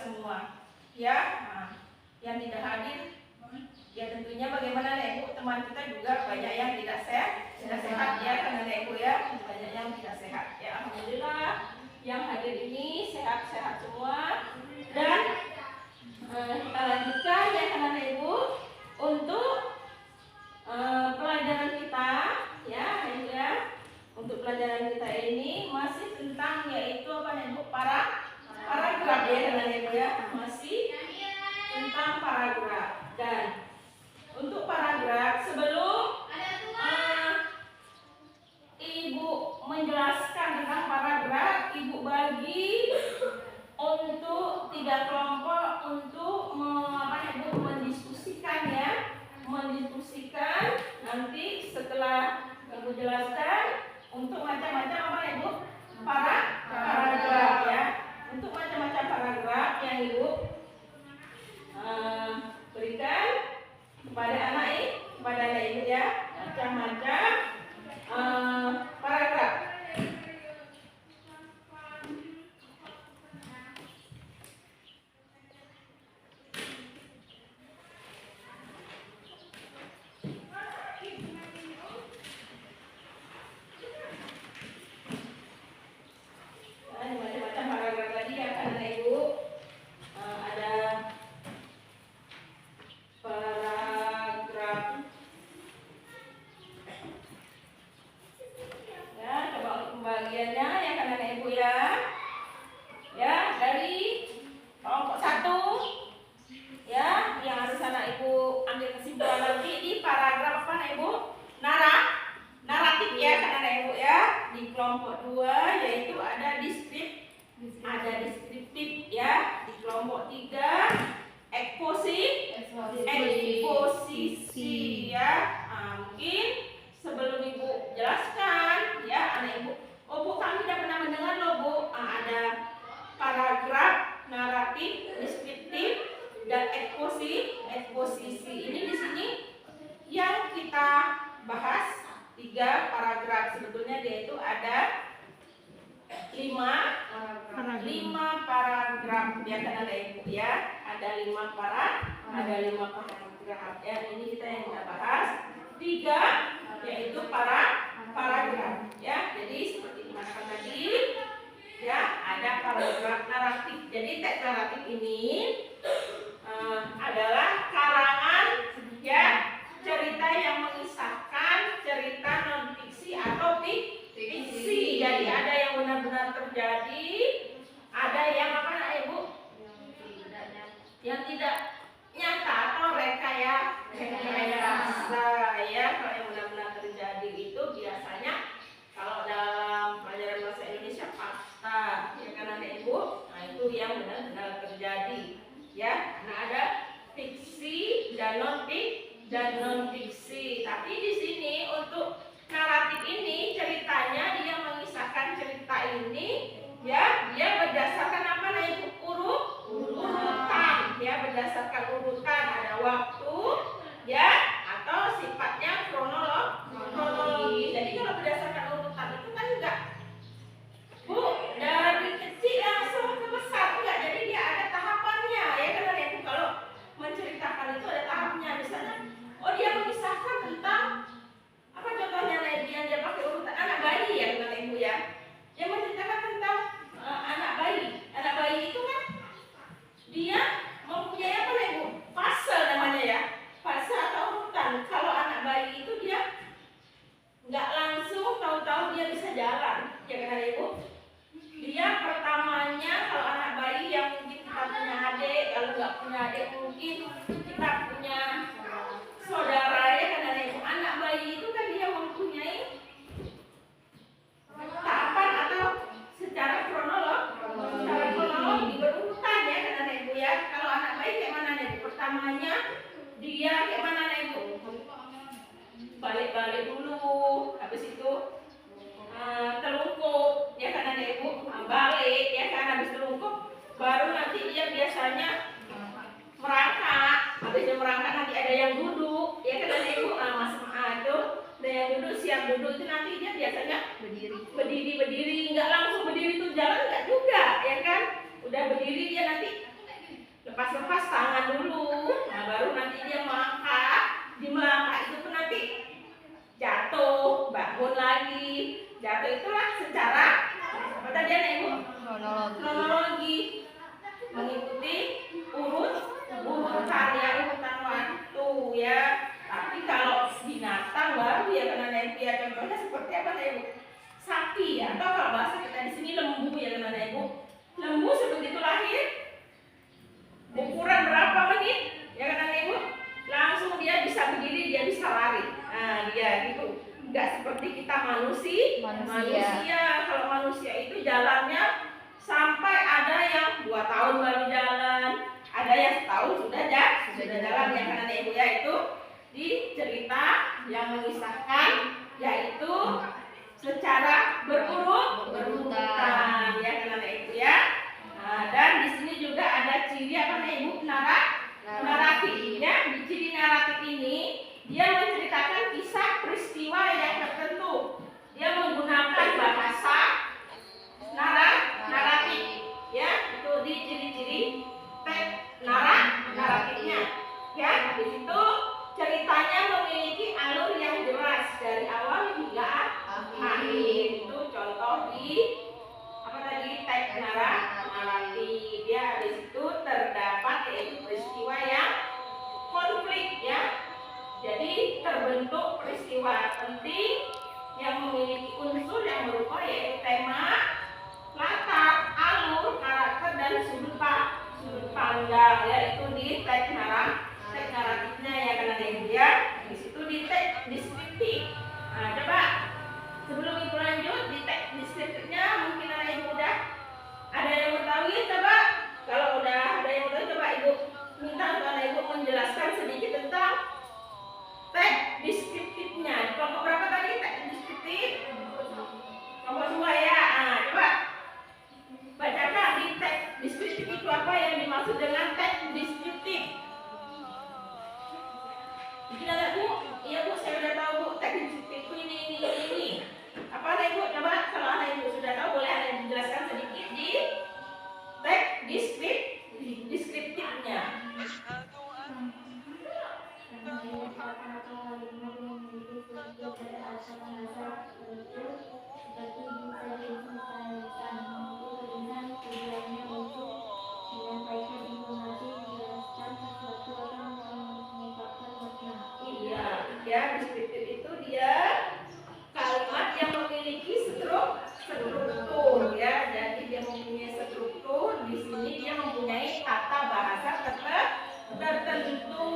semua. Ya, nah, yang tidak hadir, ya tentunya bagaimana Ibu, teman kita juga banyak yang tidak sehat ya, karena Ibu ya banyak yang tidak sehat. Ya, alhamdulillah yang hadir ini sehat-sehat semua. Dan kita lanjutkan ya karena Ibu untuk pelajaran kita ya Ibu ya. Untuk pelajaran kita ini masih tentang yaitu apa Ibu, paragraf ya karena Ibu ya, masih tentang paragraf. Dan untuk paragraf sebelum Ibu menjelaskan tentang paragraf, Ibu bagi untuk 3 kelompok untuk mendiskusikan ya, mendiskusikan. Nanti setelah Ibu jelaskan untuk macam-macam apa Ibu, paragraf ya, untuk macam-macam paragraf yang Ibu berikan kepada anak Ibu ya, macam-macam paragraf. Macam-macam paragraf tadi ya karena Ibu ada paragraf ya, coba untuk pembagiannya ya karena Ibu ya. Ya, dari kelompok 1 ya, yang harus anak Ibu ambil kesimpulan nanti di paragraf apa Ibu? Naratif ya karena Ibu ya. Di kelompok 2 yaitu ada deskriptif ya. Di kelompok 3 eksposisi ya. Mungkin sebelum Ibu jelaskan ya anak Ibu, oh Bu, kami tidak pernah mendengar loh Bu, ada paragraf, naratif, deskriptif, dan eksposisi. Ini di sini yang kita bahas 3 paragraf. Sebetulnya dia itu ada 5 paragraf ya karena ada Ibu ya. Ada 5 paragraf ya. Ini kita yang kita bahas 3 yaitu paragraf ya. Jadi seperti dimaksud tadi ya, ada paragraf naratif. Jadi teks naratif ini adalah karangan ya, cerita yang mengisahkan cerita non fiksi atau fiksi. Jadi ada yang benar-benar terjadi, ada yang apa Ibu? Yang tidak nyata atau rekayasa ya. Kalau yang benar-benar terjadi itu biasanya kalau dalam pelajaran bahasa Indonesia fakta ya kan Ibu. Nah, itu yang benar-benar terjadi ya. Nah, ada fiksi dan non fiksi. Tapi di sini untuk naratif ini ceritanya dia mengisahkan cerita ini ya, dia berdasarkan apa Ibu? Urutan ya, berdasarkan urutan, ada waktu ya, atau sifatnya kronologi. Jadi kalau berdasarkan urutan itu kan enggak Bu, dari kecil langsung ke besar enggak. Jadi dia ada tahapannya ya karena Ibu, kalau menceritakan itu ada tahapnya. Misalnya, oh dia mengisahkan tentang apa contohnya yang dia pakai urutan anak bayi ya karena Ibu ya. Dia menceritakan tentang anak bayi. Anak bayi itu kan dia mempunyai apa Ibu? Fase namanya ya. Fase atau urutan. Kalau anak bayi itu dia nggak langsung tahu-tahu dia bisa jalan ya karena Ibu. Dia pertamanya kalau anak bayi yang mungkin kita punya adik, kalau nggak punya adik mungkin kita punya saudara ya karena Ibu. Anak bayi itu kan dia mempunyai tahapan atau secara kronologi berurutan ya karena Ibu ya. Kalau anak bayi kayak mana Ibu? Pertamanya dia kayak mana Ibu? Balik-balik dulu, habis itu terlungkup ya karena Ibu, balik ya kan, habis terlungkup baru nanti dia biasanya merangkak. Habis dia merangkak nanti ada yang duduk ya karena Ibu, masuk itu ada yang duduk, siap duduk itu nanti dia biasanya berdiri, nggak langsung berdiri tuh jalan nggak juga ya kan, udah berdiri dia nanti seperti kita manusia. Kalau manusia itu jalannya sampai ada yang 2 tahun baru jalan, ada yang setahun sudah jalan ya kan Ibu ya. Itu di cerita yang mengisahkan yaitu secara berurutan ya kan Ibu ya. Nah, dan di sini juga ada ciri apa Ibu? Naratif ya. Di ciri naratif ini dia menceritakan kisah peristiwa yang tertentu. Dia menggunakan bahasa naratif ya. Itu di ciri-ciri teks naratifnya ya. Di situ ceritanya memiliki alur yang jelas dari awal hingga akhir. Itu contoh di apa tadi? Teks naratif ya. Di situ terdapat yaitu peristiwa yang konflik ya. Jadi terbentuk peristiwa penting yang memiliki unsur yang berupa yaitu tema, latar, alur, karakter dan sudut pandang yaitu di teks naratifnya ya kan Ibu ya. Di situ di teks deskriptif. Nah, coba sebelum Ibu lanjut di teks deskriptifnya mungkin Ibu udah ada yang mengetahui. Coba kalau udah ada yang mengetahui coba Ibu minta untuk Ibu menjelaskan sedikit tentang teks deskriptifnya. Kelompok berapa tadi teks deskriptif? Kelompok 2 ya. Nah, coba bacakan di teks deskriptif itu apa yang dimaksud dengan teks deskriptif. Mungkin ada Bu? Iya Bu, saya sudah tahu Bu. Teks deskriptif itu ini. Apa Ibu? Coba kalau Ibu sudah tahu boleh Anda menjelaskan sedikit di teks deskriptifnya. Ya, deskriptif itu dia kalimat yang memiliki struktur ya. Jadi dia mempunyai struktur. Di sini dia mempunyai tata bahasa tertentu.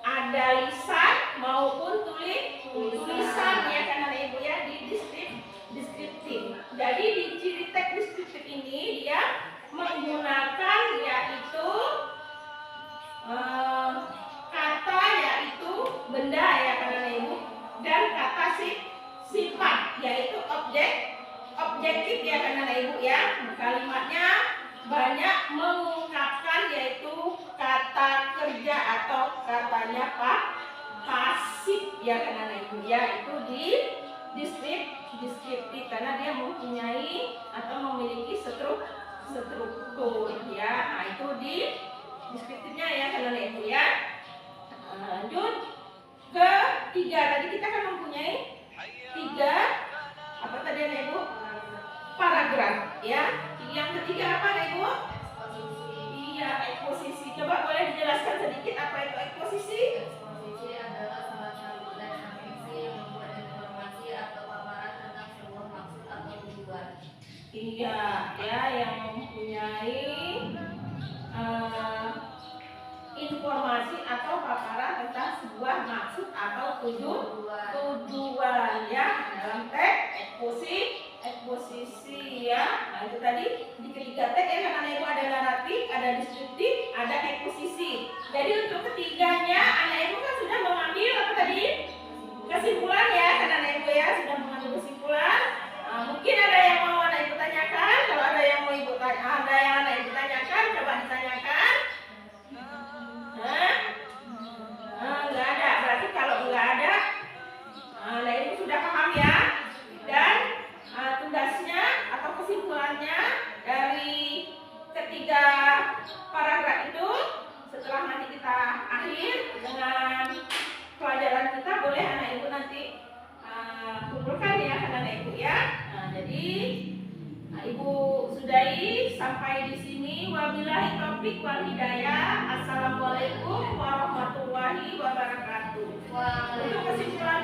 Ada lisan maupun tulisan ya kan Ibu ya di deskriptif. Jadi di ciri teks deskriptif ini dia menggunakan yaitu kata yaitu benda ya kan Ibu, dan kata sifat yaitu objektif ya kan Ibu ya. Kalimatnya banyak mengungkapkan yaitu kata kerja atau katanya pasif ya kan Ibu ya. Itu di deskriptif karena dia mempunyai atau memiliki struktur ya. Nah, itu di deskriptifnya ya kan Ibu ya. Lanjut ke 3. Tadi kita kan mempunyai 3 apa tadi Ibu? Paragraf ya. Yang ketiga apa Ibu? Iya, eksposisi. Coba boleh dijelaskan sedikit apa itu eksposisi? Eksposisi adalah salah satu teks fiksi yang membuat informasi atau paparan tentang sebuah maksud atau tujuan. Iya, ya yang mempunyai informasi atau paparan tentang sebuah maksud atau tujuan ya. Dalam teks eksposisi ya. Nah, itu tadi di ketiga teks ya kan Ibu, ada naratif, ada deskriptif, ada eksposisi. Jadi untuk ketiganya anak Ibu kan sudah mengambil apa tadi? Kesimpulan ya kan Ibu ya, sudah mengambil kesimpulan. Nah, mungkin ada yang mau anak Ibu tanyakan. Kalau ada yang mau Ibu tanya, ada yang anak Ibu tanyakan, coba ditanyakan. Nggak ada. Berarti kalau nggak ada, anak Ibu sudah paham ya. Dan tugasnya atau kesimpulannya dari ketiga paragraf itu, setelah nanti kita akhir dengan pelajaran kita, boleh anak Ibu nanti kumpulkan ya anak Ibu ya. Nah, jadi Ibu sudahi sampai di sini. Wabillahi taufik wal hidayah. Assalamualaikum warahmatullahi wabarakatuh. Untuk kesimpulan